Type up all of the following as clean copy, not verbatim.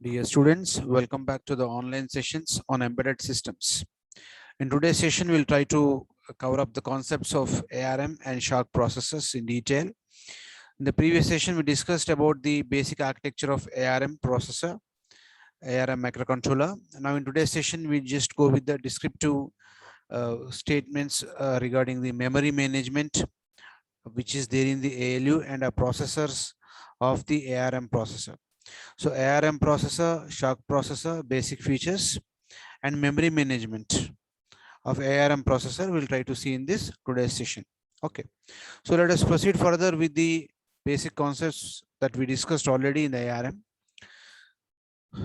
Dear students, welcome back to the online sessions on embedded systems. In today's session, we'll try to cover up the concepts of ARM and SHARC processors in detail. In the previous session, we discussed about the basic architecture of ARM processor, ARM microcontroller. Now in today's session, we just go with the descriptive statements regarding the memory management, which is there in the ALU and processors of the ARM processor. So ARM processor, SHARC processor, basic features and memory management of ARM processor we'll try to see in this today's session. Okay, so let us proceed further with the basic concepts that we discussed already in the ARM.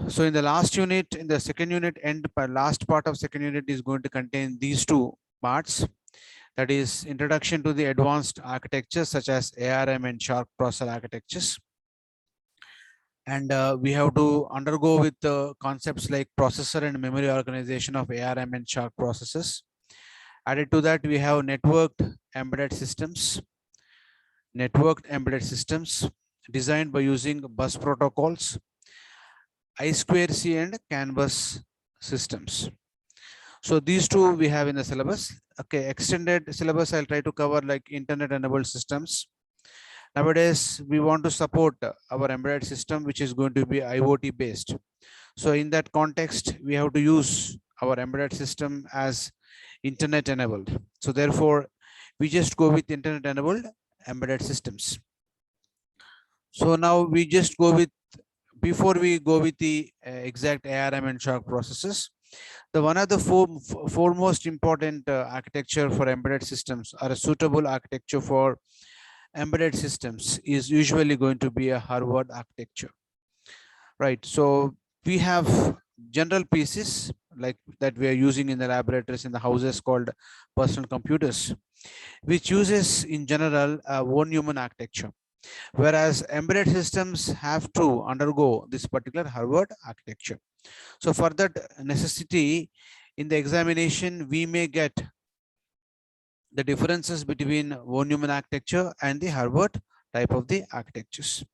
So in the last unit, in the second unit and last part of second unit is going to contain these two parts. That is introduction to the advanced architectures such as ARM and SHARC processor architectures. And we have to undergo with concepts like processor and memory organization of ARM and SHARC processors. Added to that, we have networked embedded systems designed by using bus protocols, I2C and CAN bus systems. So these two we have in the syllabus. Okay, extended syllabus I'll try to cover like internet enabled systems. Nowadays, we want to support our embedded system, which is going to be IoT based. So in that context, we have to use our embedded system as internet enabled. So therefore, we just go with internet enabled embedded systems. So now we just go with, before we go with the exact ARM and SHARC processes, the one of the foremost important architecture for embedded systems, or a suitable architecture for embedded systems, is usually going to be a Harvard architecture, right? So we have general pieces like that we are using in the laboratories in the houses called personal computers, which uses in general a one human architecture, whereas embedded systems have to undergo this particular Harvard architecture. So for that necessity, in the examination, we may get the differences between von Neumann architecture and the Harvard type of the architectures.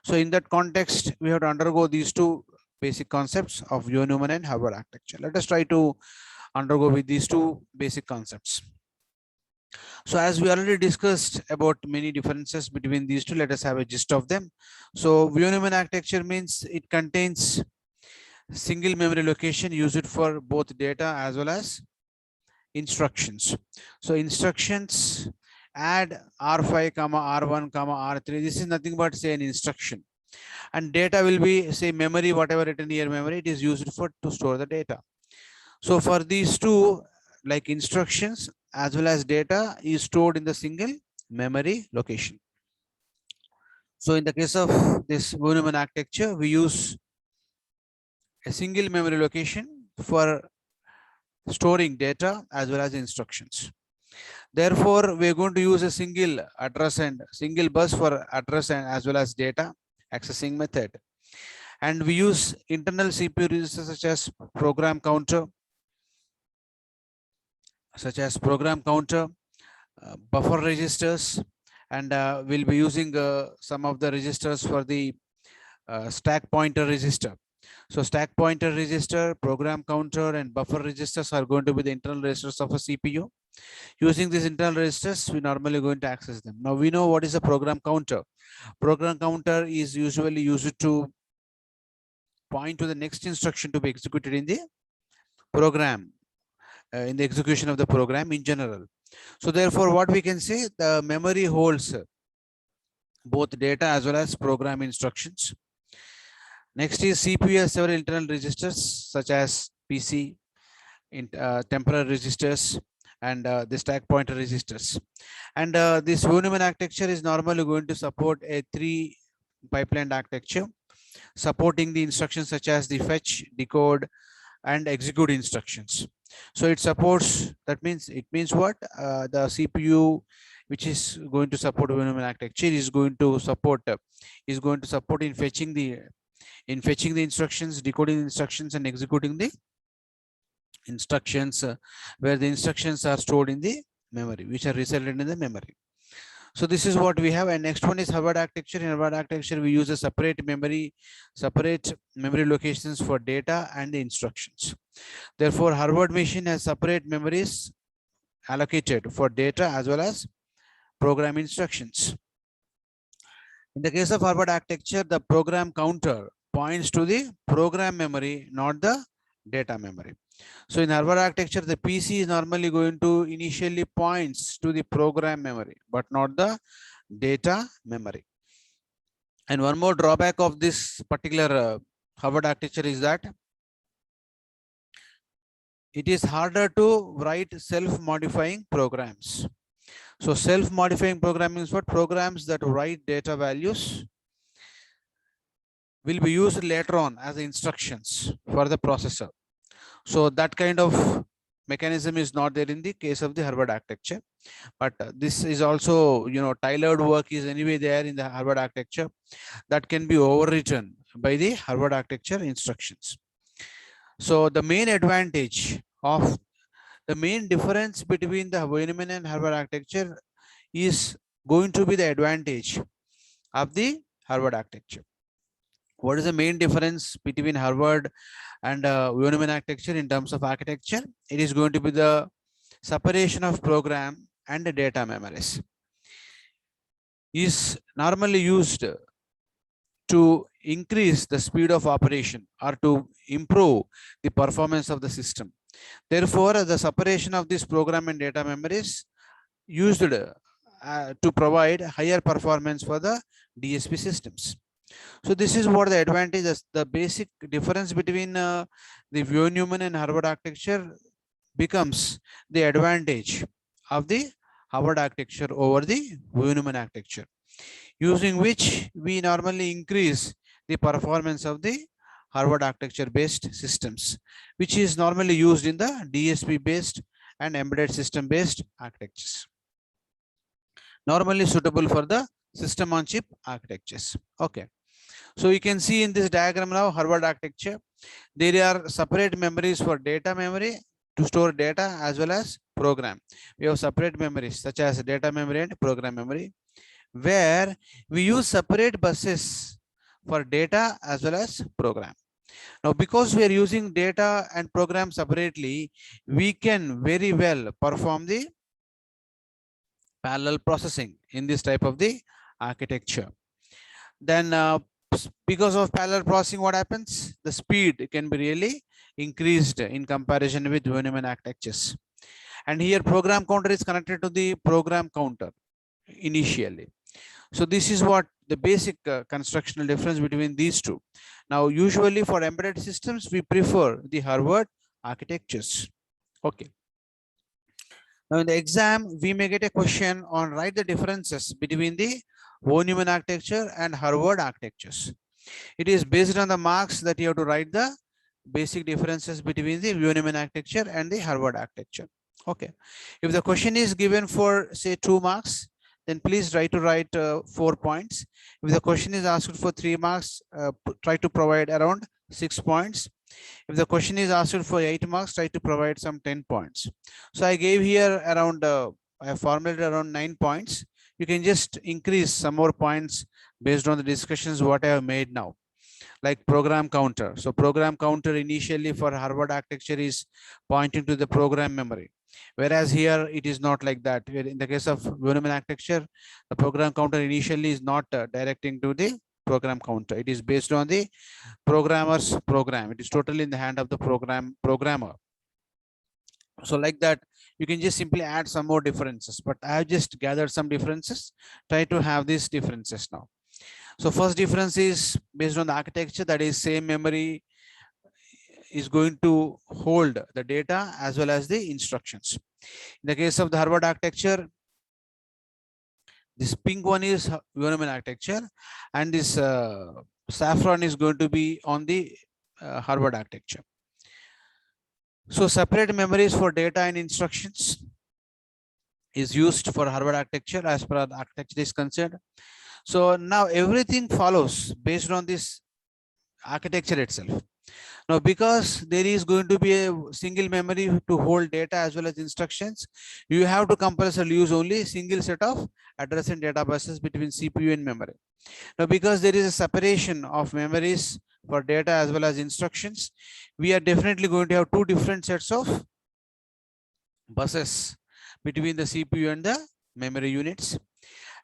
So in that context, we have to undergo these two basic concepts of von Neumann and Harvard architecture. Let us try to undergo with these two basic concepts. So as we already discussed about many differences between these two, let us have a gist of them. So von Neumann architecture means it contains single memory location used for both data as well as instructions. So instructions add R5, R1, R3. This is nothing but say an instruction. And data will be say memory, whatever written here memory, it is used for to store the data. So for these two, like instructions as well as data is stored in the single memory location. So in the case of this von Neumann architecture, we use a single memory location for storing data as well as instructions. Therefore, we are going to use a single address and single bus for address and as well as data accessing method. And we use internal CPU registers such as program counter, buffer registers, and we'll be using some of the registers for the stack pointer register. So stack pointer register, program counter, and buffer registers are going to be the internal registers of a CPU. Using these internal registers, we normally going to access them. Now we know what is a program counter. Program counter is usually used to point to the next instruction to be executed in the program, in the execution of the program in general. So therefore, what we can say, the memory holds both data as well as program instructions. Next is CPU has several internal registers such as PC, temporal registers, and the stack pointer registers. And this von Neumann architecture is normally going to support a 3 pipeline architecture, supporting the instructions such as the fetch, decode, and execute instructions. So it supports, that means, it means what? The CPU, which is going to support von Neumann architecture, is going to support in fetching the instructions, decoding instructions, and executing the instructions, where the instructions are stored in the memory, which are resided in the memory. So this is what we have. And next one is Harvard architecture. In Harvard architecture, we use a separate memory locations for data and the instructions. Therefore, Harvard machine has separate memories allocated for data as well as program instructions. In the case of Harvard architecture, the program counter points to the program memory, not the data memory. So in Harvard architecture, the PC is normally going to initially points to the program memory, but not the data memory. And one more drawback of this particular Harvard architecture is that it is harder to write self-modifying programs. So self-modifying programming is what? Programs that write data values will be used later on as instructions for the processor. So that kind of mechanism is not there in the case of the Harvard architecture. But this is also, tailored work is anyway there in the Harvard architecture that can be overwritten by the Harvard architecture instructions. So the main advantage of the main difference between the Neumann and Harvard architecture is going to be the advantage of the Harvard architecture. What is the main difference between Harvard and Neumann architecture in terms of architecture? It is going to be the separation of program and the data memories is normally used to increase the speed of operation or to improve the performance of the system. Therefore, the separation of this program and data memories used to provide higher performance for the DSP systems. So this is what the advantage is. The basic difference between the von Neumann and Harvard architecture becomes the advantage of the Harvard architecture over the von Neumann architecture, using which we normally increase the performance of the Harvard architecture based systems, which is normally used in the DSP based and embedded system based architectures, normally suitable for the system on chip architectures. Okay. So you can see in this diagram now, Harvard architecture, there are separate memories for data memory to store data as well as program. We have separate memories such as data memory and program memory, where we use separate buses for data as well as program. Now, because we are using data and program separately, we can very well perform the parallel processing in this type of the architecture. Then because of parallel processing, what happens? The speed can be really increased in comparison with von Neumann architectures. And here program counter is connected to the program counter initially. So this is what the basic constructional difference between these two. Now, usually for embedded systems, we prefer the Harvard architectures. Okay. Now in the exam, we may get a question on write the differences between the von Neumann architecture and Harvard architectures. It is based on the marks that you have to write the basic differences between the von Neumann architecture and the Harvard architecture. Okay. If the question is given for say 2 marks, then please try to write 4 points. If the question is asked for 3 marks, try to provide around 6 points. If the question is asked for 8 marks, try to provide some 10 points. So I gave here around, I have formulated around 9 points. You can just increase some more points based on the discussions what I have made now, like program counter. So program counter initially for Harvard architecture is pointing to the program memory, whereas here it is not like that. In the case of von Neumann architecture, the program counter initially is not directing to the program counter. It is based on the programmer's program. It is totally in the hand of the programmer. So like that, you can just simply add some more differences, but I have just gathered some differences. Try to have these differences now. So first difference is based on the architecture, that is same memory is going to hold the data as well as the instructions. In the case of the Harvard architecture, this pink one is von Neumann architecture, and this saffron is going to be on the Harvard architecture. So separate memories for data and instructions is used for Harvard architecture as per the architecture is concerned. So now everything follows based on this architecture itself. Now, because there is going to be a single memory to hold data as well as instructions, you have to compulsorily use only single set of address and data buses between CPU and memory. Now, because there is a separation of memories for data as well as instructions, we are definitely going to have two different sets of buses between the CPU and the memory units,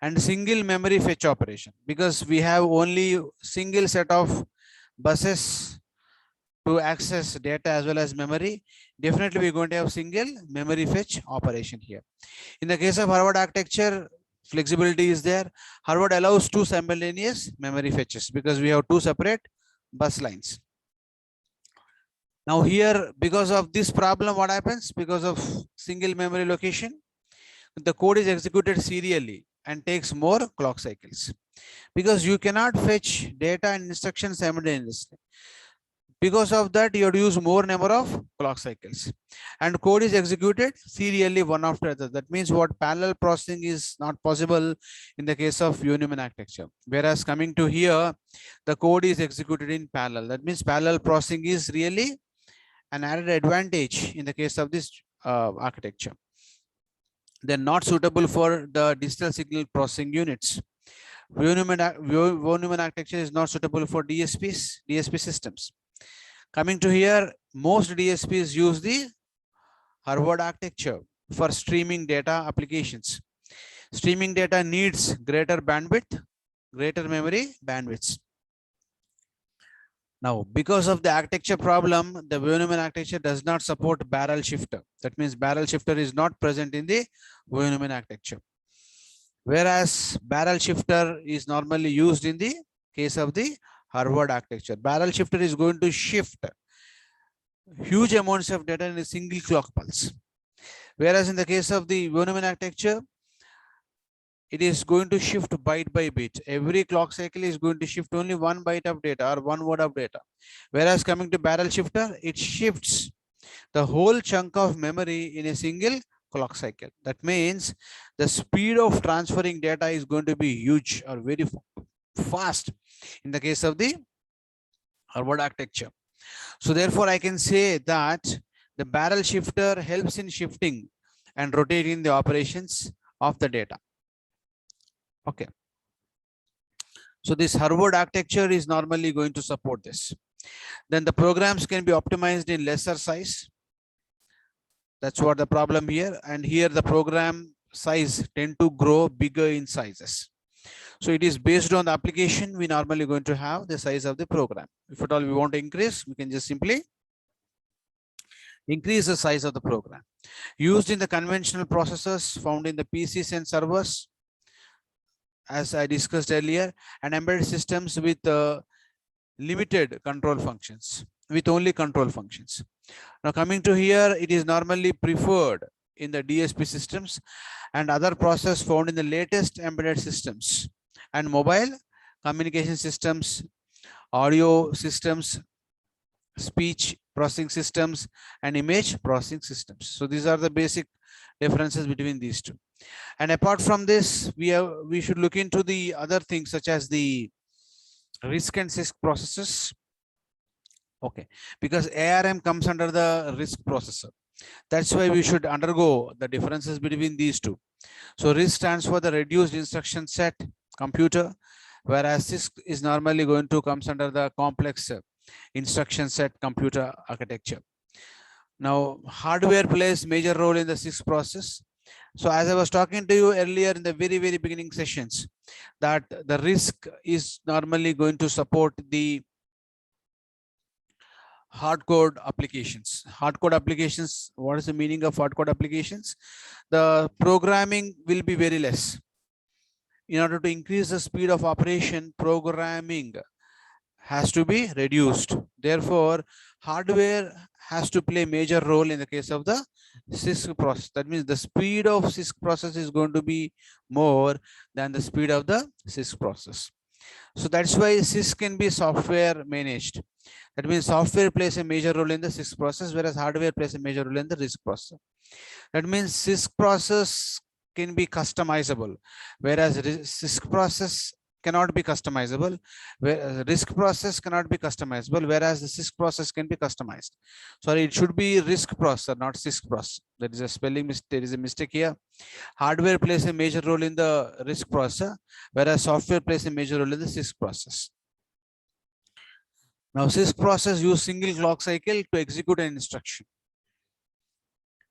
and single memory fetch operation, because we have only single set of buses to access data as well as memory. Definitely we're going to have single memory fetch operation here. In the case of Harvard architecture, flexibility is there. Harvard allows two simultaneous memory fetches because we have two separate bus lines. Now here, because of this problem, what happens? Because of single memory location, the code is executed serially and takes more clock cycles, because you cannot fetch data and instructions simultaneously. Because of that, you have to use more number of clock cycles, and code is executed serially one after the other. That means what? Parallel processing is not possible in the case of Von-Neumann architecture. Whereas coming to here, the code is executed in parallel. That means parallel processing is really an added advantage in the case of this architecture. They're not suitable for the digital signal processing units. Von-Neumann architecture is not suitable for DSP systems. Coming to here, most DSPs use the Harvard architecture for streaming data applications. Streaming data needs greater bandwidth, greater memory bandwidths. Now, because of the architecture problem, the Von-Neumann architecture does not support barrel shifter. That means barrel shifter is not present in the Von-Neumann architecture. Whereas barrel shifter is normally used in the case of the Harvard architecture. Barrel shifter is going to shift huge amounts of data in a single clock pulse. Whereas in the case of the Von-Neumann architecture, it is going to shift byte by bit. Every clock cycle is going to shift only one byte of data or one word of data. Whereas coming to barrel shifter, it shifts the whole chunk of memory in a single clock cycle. That means the speed of transferring data is going to be huge or very fast in the case of the Harvard architecture. So therefore, I can say that the barrel shifter helps in shifting and rotating the operations of the data. Okay. So this Harvard architecture is normally going to support this. Then the programs can be optimized in lesser size. That's what the problem here. And here the program size tend to grow bigger in sizes. So it is based on the application. We normally going to have the size of the program. If at all we want to increase, we can just simply increase the size of the program. Used in the conventional processors found in the PCs and servers, as I discussed earlier, and embedded systems with limited control functions, with only control functions. Now coming to here, it is normally preferred in the DSP systems and other processors found in the latest embedded systems and mobile communication systems, audio systems, speech processing systems, and image processing systems. So these are the basic differences between these two. And apart from this, we should look into the other things such as the RISC and CISC processes. Okay, because ARM comes under the RISC processor. That's why we should undergo the differences between these two. So RISC stands for the reduced instruction set computer, whereas CISC is normally going to comes under the complex instruction set computer architecture. Now, hardware plays major role in the CISC process. So as I was talking to you earlier in the very beginning sessions, that the RISC is normally going to support the hardcode applications. Hardcode applications, what is the meaning of hardcode applications? The programming will be very less. In order to increase the speed of operation, programming has to be reduced. Therefore, hardware has to play major role in the case of the CISC process. That means the speed of CISC process is going to be more than the speed of the CISC process. So that's why CISC can be software managed. That means software plays a major role in the CISC process, whereas hardware plays a major role in the RISC process. That means CISC process can be customizable, whereas CISC process cannot be customizable, where RISC process cannot be customizable, whereas the CISC process can be customized. Sorry, it should be RISC processor, not CISC processor. There is a spelling mistake. There is a mistake here. Hardware plays a major role in the RISC processor, whereas software plays a major role in the CISC process. Now, CISC process use single clock cycle to execute an instruction.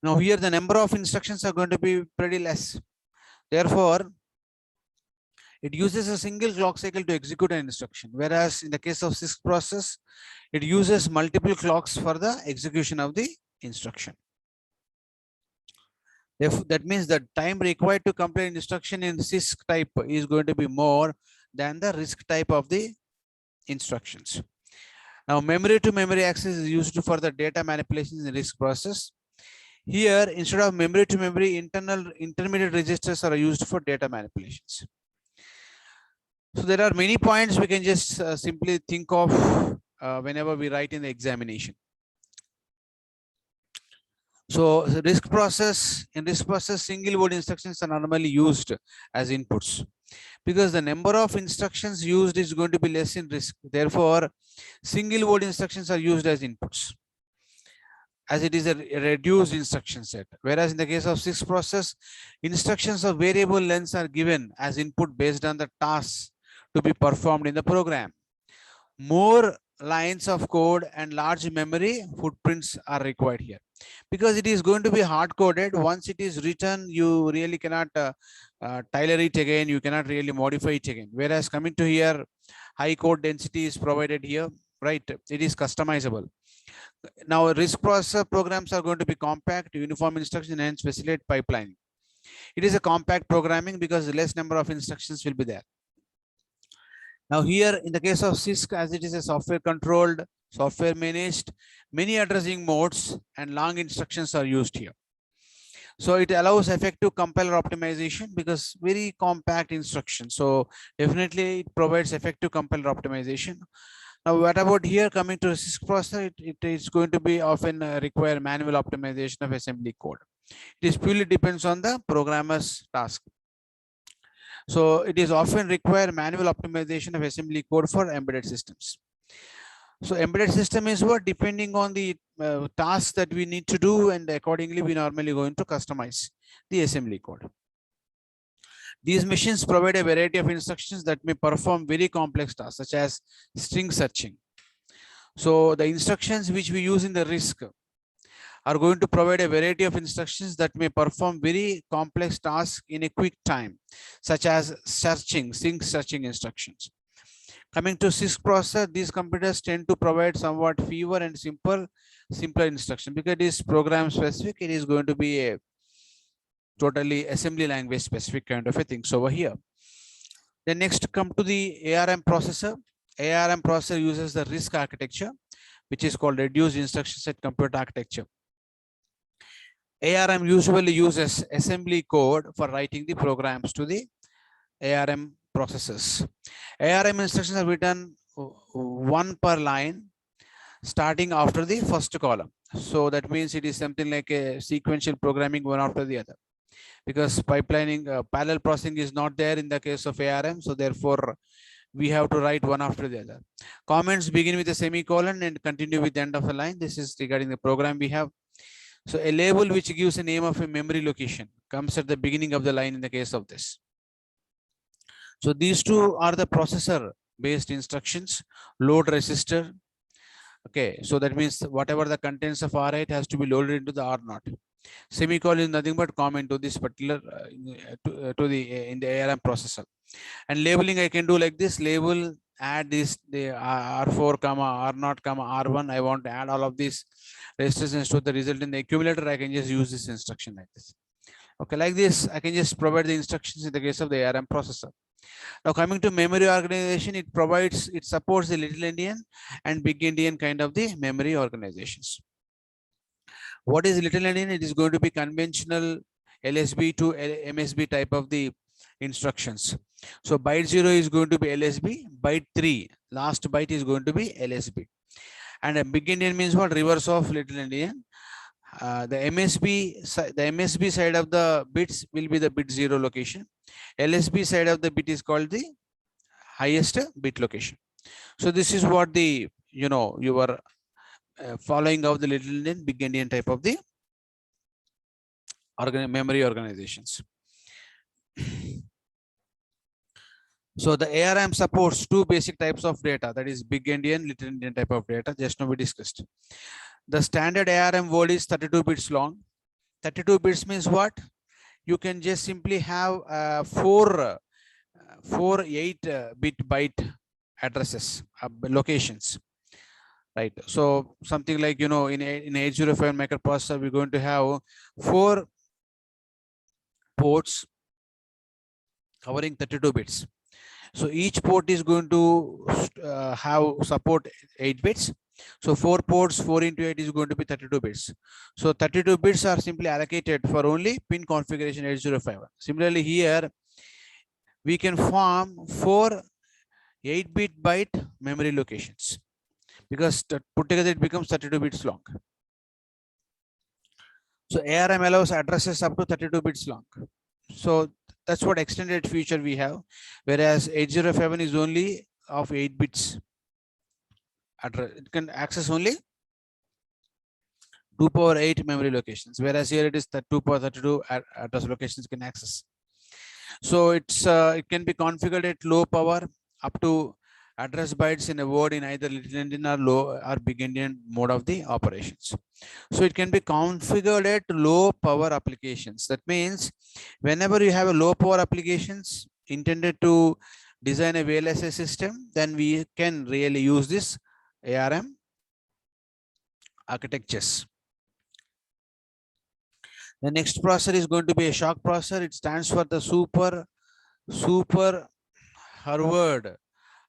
Now, here the number of instructions are going to be pretty less. Therefore, it uses a single clock cycle to execute an instruction, whereas in the case of CISC process, it uses multiple clocks for the execution of the instruction. If that means the time required to complete instruction in CISC type is going to be more than the RISC type of the instructions. Now, memory to memory access is used for the data manipulations in RISC process. Here, instead of memory to memory, intermediate registers are used for data manipulations. So there are many points we can just simply think of whenever we write in the examination. So in RISC process, single word instructions are normally used as inputs because the number of instructions used is going to be less in RISC. Therefore, single word instructions are used as inputs, as it is a reduced instruction set. Whereas in the case of CISC process, instructions of variable lengths are given as input based on the tasks to be performed in the program. More lines of code and large memory footprints are required here because it is going to be hard coded. Once it is written, you really cannot tailor it again. You cannot really modify it again. Whereas coming to here, high code density is provided here, right? It is customizable. Now, RISC processor programs are going to be compact, uniform instruction, and facilitate pipelining. It is a compact programming because less number of instructions will be there. Now here in the case of CISC, as it is a software controlled, software managed, many addressing modes and long instructions are used here. So it allows effective compiler optimization because very compact instruction. So definitely it provides effective compiler optimization. Now what about here coming to CISC processor, it is going to be often require manual optimization of assembly code. It is purely depends on the programmer's task. So it is often require manual optimization of assembly code for embedded systems. So embedded system is what depending on the tasks that we need to do, and accordingly we normally going to customize the assembly code. These machines provide a variety of instructions that may perform very complex tasks such as string searching. So the instructions which we use in the RISC are going to provide a variety of instructions that may perform very complex tasks in a quick time, such as searching, string searching instructions. Coming to CISC processor, these computers tend to provide somewhat fewer and simpler instruction because it is program specific. It is going to be a totally assembly language specific kind of a thing. So over here, then next come to the ARM processor. ARM processor uses the RISC architecture, which is called reduced instruction set computer architecture. ARM usually uses assembly code for writing the programs to the ARM processors. ARM instructions are written one per line starting after the first column. So that means it is something like a sequential programming one after the other, because pipelining, parallel processing is not there in the case of ARM. So therefore, we have to write one after the other. Comments begin with a semicolon and continue with the end of a line. This is regarding the program we have. So a label which gives a name of a memory location comes at the beginning of the line in the case of this. So these two are the processor based instructions, load register. Okay, so that means whatever the contents of R8 has to be loaded into the R0. Semicolon is nothing but comment to this particular in the ARM processor. And labeling I can do like this: label, add this the R4 R0 R1. I want to add all of these registers to the result in the accumulator. I can just use this instruction like this. Okay, like this I can just provide the instructions in the case of the ARM processor. Now coming to memory organization, it supports the little endian and big endian kind of the memory organizations. What is little endian? It is going to be conventional LSB to MSB type of the instructions. So byte 0 is going to be LSB, byte 3, last byte is going to be LSB. And a big endian means what? Reverse of little endian. The MSB side of the bits will be the bit 0 location. LSB side of the bit is called the highest bit location. So this is what the, you were following of the little endian, big endian type of the memory organizations. So the ARM supports two basic types of data, that is big endian, little endian type of data, just now we discussed. The standard ARM word is 32 bits long. 32 bits means what? You can just simply have four 8-bit byte addresses, locations, right? So something like, in 8051 microprocessor, we're going to have 4 ports covering 32 bits. So each port is going to have support 8 bits. So 4 ports, 4 into 8 is going to be 32 bits. So 32 bits are simply allocated for only pin configuration 8051. Similarly here, we can form 4 8-bit byte memory locations, because put together it becomes 32 bits long. So ARM allows addresses up to 32 bits long. So that's what extended feature we have, whereas 8051 is only of 8 bits. It can access only 2 power 8 memory locations, whereas here it is that 2 power 32 address locations can access. So it can be configured at low power up to address bytes in a word in either little endian or low or big endian mode of the operations. So it can be configured at low power applications. That means whenever you have a low power applications intended to design a VLSI system, then we can really use this ARM architectures. The next processor is going to be a shock processor. It stands for the Super Harvard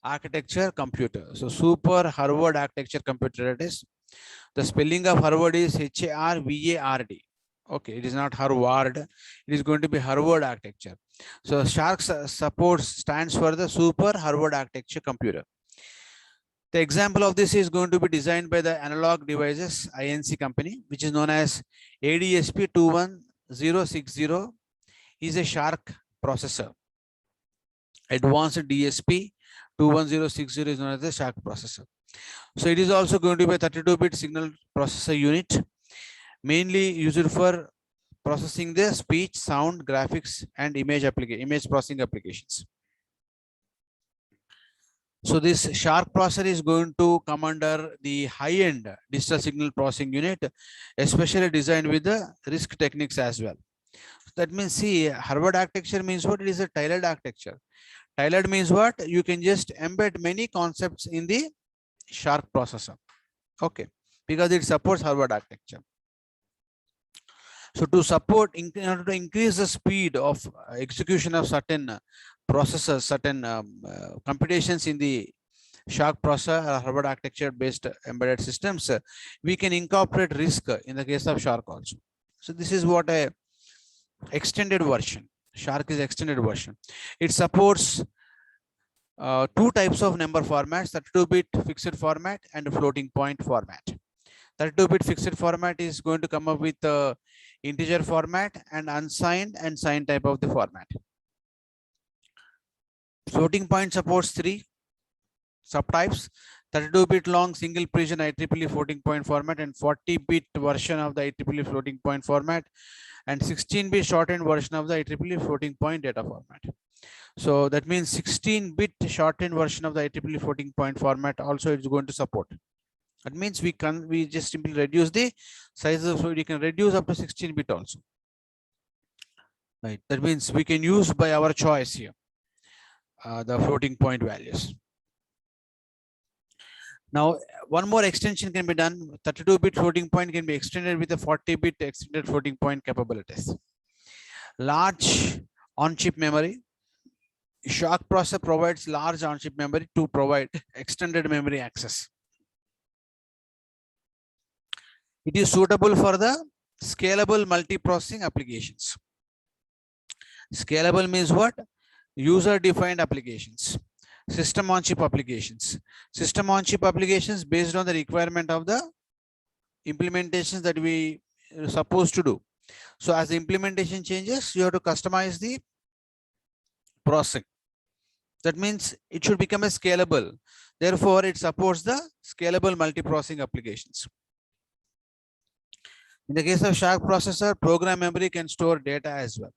architecture computer. So Super Harvard architecture computer, it is. The spelling of Harvard is Harvard. Okay, it is not Harvard. It is going to be Harvard architecture. So SHARC supports stands for the Super Harvard architecture computer. The example of this is going to be designed by the Analog Devices Inc. company, which is known as ADSP 21060, is a SHARC processor. Advanced DSP 21060 is known as the SHARC processor. So it is also going to be a 32-bit signal processor unit, mainly used for processing the speech, sound, graphics, and image processing applications. So this SHARC processor is going to come under the high-end digital signal processing unit, especially designed with the RISC techniques as well. That means, see, Harvard architecture means what? It is a tailored architecture. Tailored means what? You can just embed many concepts in the SHARC processor. Okay, because it supports Harvard architecture. So to support, in order to increase the speed of execution of certain processors, certain computations in the SHARC processor or Harvard architecture based embedded systems, we can incorporate RISC in the case of SHARC also. So this is what a extended version. SHARC is extended version. It supports 2 types of number formats: 32-bit fixed format and floating point format. 32-bit fixed format is going to come up with integer format and unsigned and signed type of the format. Floating point supports 3 subtypes: 32-bit long single precision IEEE floating point format, and 40-bit version of the IEEE floating point format, and 16-bit shortened version of the IEEE floating point data format. So that means 16-bit shortened version of the IEEE floating point format also is going to support. That means we just simply reduce the size of, so we can reduce up to 16-bit also. Right. That means we can use by our choice here the floating point values. Now, one more extension can be done. 32-bit floating point can be extended with a 40-bit extended floating point capabilities. Large on-chip memory. SHARC processor provides large on-chip memory to provide extended memory access. It is suitable for the scalable multiprocessing applications. Scalable means what? User-defined applications. System on chip applications. System on chip applications based on the requirement of the implementations that we are supposed to do. So as the implementation changes, you have to customize the processing. That means it should become a scalable. Therefore, it supports the scalable multiprocessing applications. In the case of Shark processor, program memory can store data as well.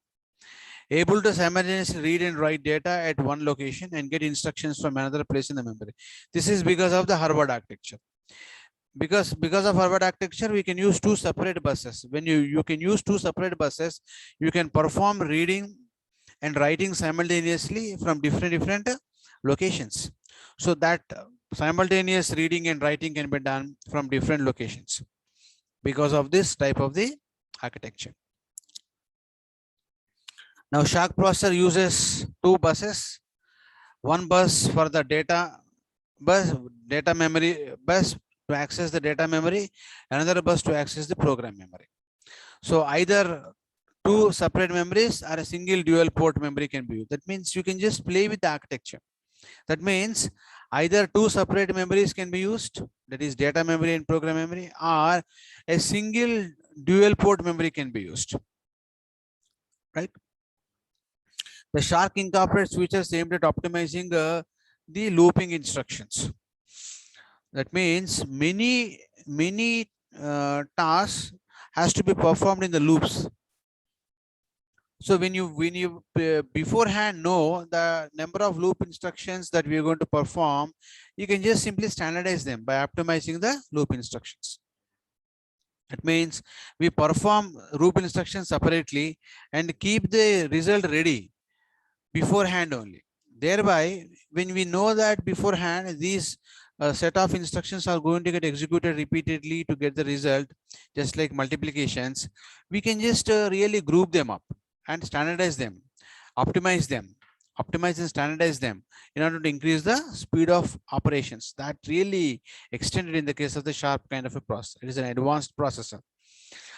Able to simultaneously read and write data at one location and get instructions from another place in the memory. This is because of the Harvard architecture. Because of Harvard architecture, we can use two separate buses. When you can use two separate buses, you can perform reading and writing simultaneously from different locations. So that simultaneous reading and writing can be done from different locations because of this type of the architecture. Now Shark processor uses two buses, one bus for the data memory bus to access the data memory, another bus to access the program memory. So either two separate memories or a single dual port memory can be used. That means you can just play with the architecture. That means either two separate memories can be used, that is data memory and program memory, or a single dual port memory can be used, right? The Shark incorporates features aimed at optimizing the looping instructions. That means many tasks has to be performed in the loops. So when you beforehand know the number of loop instructions that we are going to perform, you can just simply standardize them by optimizing the loop instructions. It means we perform loop instructions separately and keep the result ready beforehand only. Thereby, when we know that beforehand, these set of instructions are going to get executed repeatedly to get the result, just like multiplications, we can just really group them up and standardize them, optimize and standardize them in order to increase the speed of operations. That really extended in the case of the Sharp kind of a processor. It is an advanced processor.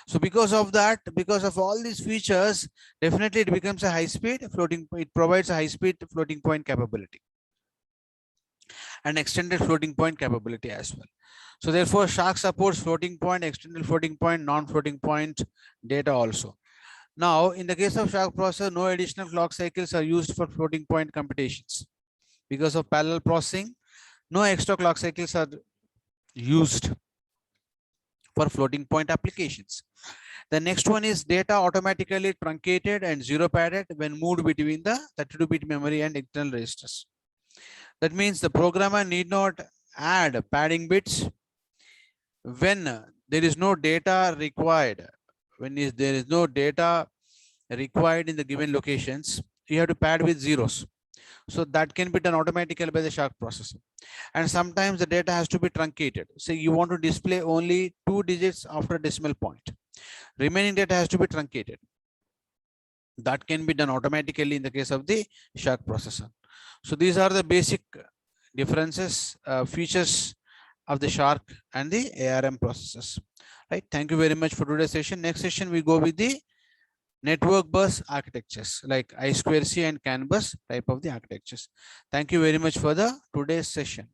So because of that, because of all these features, definitely it becomes a high speed floating, it provides a high speed floating point capability and extended floating point capability as well. So therefore Shark supports floating point, extended floating point, non-floating point data also. Now, in the case of Shark processor, no additional clock cycles are used for floating point computations. Because of parallel processing, no extra clock cycles are used for floating point applications. The next one is data automatically truncated and zero padded when moved between the 32-bit memory and internal registers. That means the programmer need not add padding bits when there is no data required. When there is no data required in the given locations, you have to pad with zeros. So that can be done automatically by the Shark processor. And sometimes the data has to be truncated. So you want to display only 2 digits after a decimal point. Remaining data has to be truncated. That can be done automatically in the case of the Shark processor. So these are the basic differences, features of the Shark and the ARM processors. Right. Thank you very much for today's session. Next session, we go with the network bus architectures like I2C and CAN bus type of the architectures. Thank you very much for the today's session.